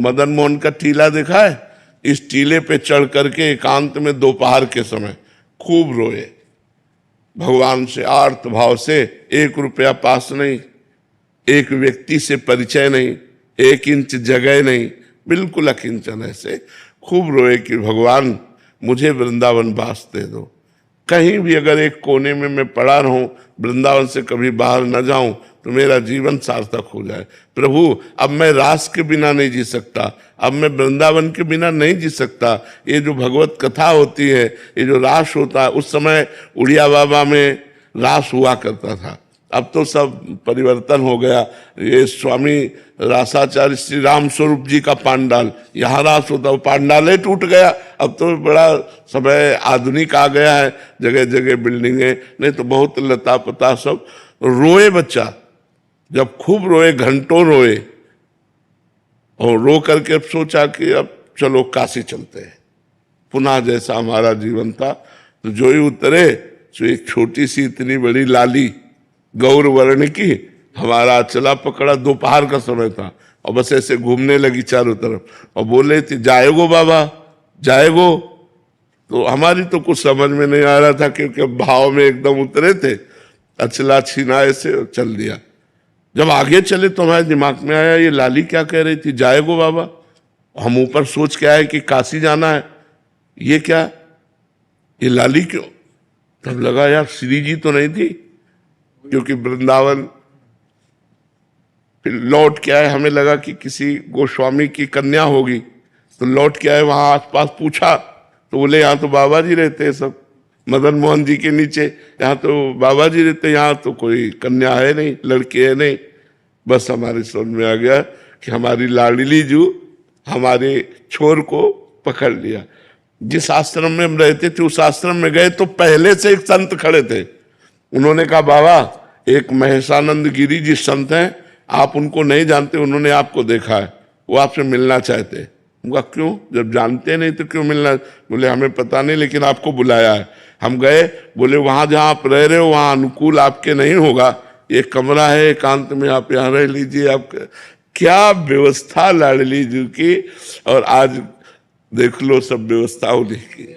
मदन मोहन का टीला देखा है? इस टीले पे चढ़ करके एकांत में दोपहर के समय खूब रोए, भगवान से आर्त भाव से। 1 रुपया पास नहीं, एक व्यक्ति से परिचय नहीं, 1 इंच जगह नहीं, बिल्कुल अकिंचन ऐसे खूब रोए कि भगवान मुझे वृंदावन वास दे दो। कहीं भी अगर एक कोने में मैं पड़ा रहूं, वृंदावन से कभी बाहर न जाऊं तो मेरा जीवन सार्थक हो जाए। प्रभु अब मैं रास के बिना नहीं जी सकता, अब मैं वृंदावन के बिना नहीं जी सकता। ये जो भगवत कथा होती है, ये जो रास होता है, उस समय उड़िया बाबा में रास हुआ करता था, अब तो सब परिवर्तन हो गया। ये स्वामी रासाचार्य श्री राम स्वरूप जी का पांडाल, यहाँ रास होता, वो पांडाल टूट गया। अब तो बड़ा समय आधुनिक आ गया है, जगह जगह बिल्डिंगें, नहीं तो बहुत लता पता सब। रोए बच्चा, जब खूब रोए, घंटों रोए, और रो करके सोचा कि अब चलो काशी चलते हैं, पुनः जैसा हमारा जीवन था। तो जो ही उतरे तो एक छोटी सी इतनी बड़ी लाली गौर वर्ण की हमारा चला पकड़ा, दोपहर का समय था, और बस ऐसे घूमने लगी चारों तरफ और बोले थी जाएगो बाबा जाएगो। तो हमारी तो कुछ समझ में नहीं आ रहा था, क्योंकि भाव में एकदम उतरे थे, अचला छीना ऐसे चल दिया। जब आगे चले तो हमारे दिमाग में आया ये लाली क्या कह रही थी, जाएगो बाबा। हम ऊपर सोच के आए कि काशी जाना है, ये क्या, ये लाली क्यों? तब लगा यार श्री जी तो नहीं थी, क्योंकि वृंदावन। फिर लौट के आए, हमें लगा कि किसी गोस्वामी की कन्या होगी, तो लौट के आए, वहां आसपास पूछा तो बोले यहाँ तो बाबा जी रहते हैं सब, मदन मोहन जी के नीचे, यहाँ तो बाबा जी रहते, यहाँ तो कोई कन्या है नहीं, लड़की है नहीं। बस हमारे समझ में आ गया कि हमारी लाडली जू हमारे छोर को पकड़ लिया। जिस आश्रम में हम रहते थे उस आश्रम में गए तो पहले से एक संत खड़े थे। उन्होंने कहा बाबा एक महेशानंद गिरी जी संत हैं, आप उनको नहीं जानते, उन्होंने आपको देखा है, वो आपसे मिलना चाहते हैं। उनका क्यों, जब जानते नहीं तो क्यों मिलना? बोले हमें पता नहीं, लेकिन आपको बुलाया है। हम गए, बोले वहां जहां आप रह रहे हो वहां अनुकूल आपके नहीं होगा, एक कमरा है एकांत में, आप यहाँ रह लीजिए। आप क्या व्यवस्था लाडली जी की, और आज देख लो सब व्यवस्था उन्हीं की।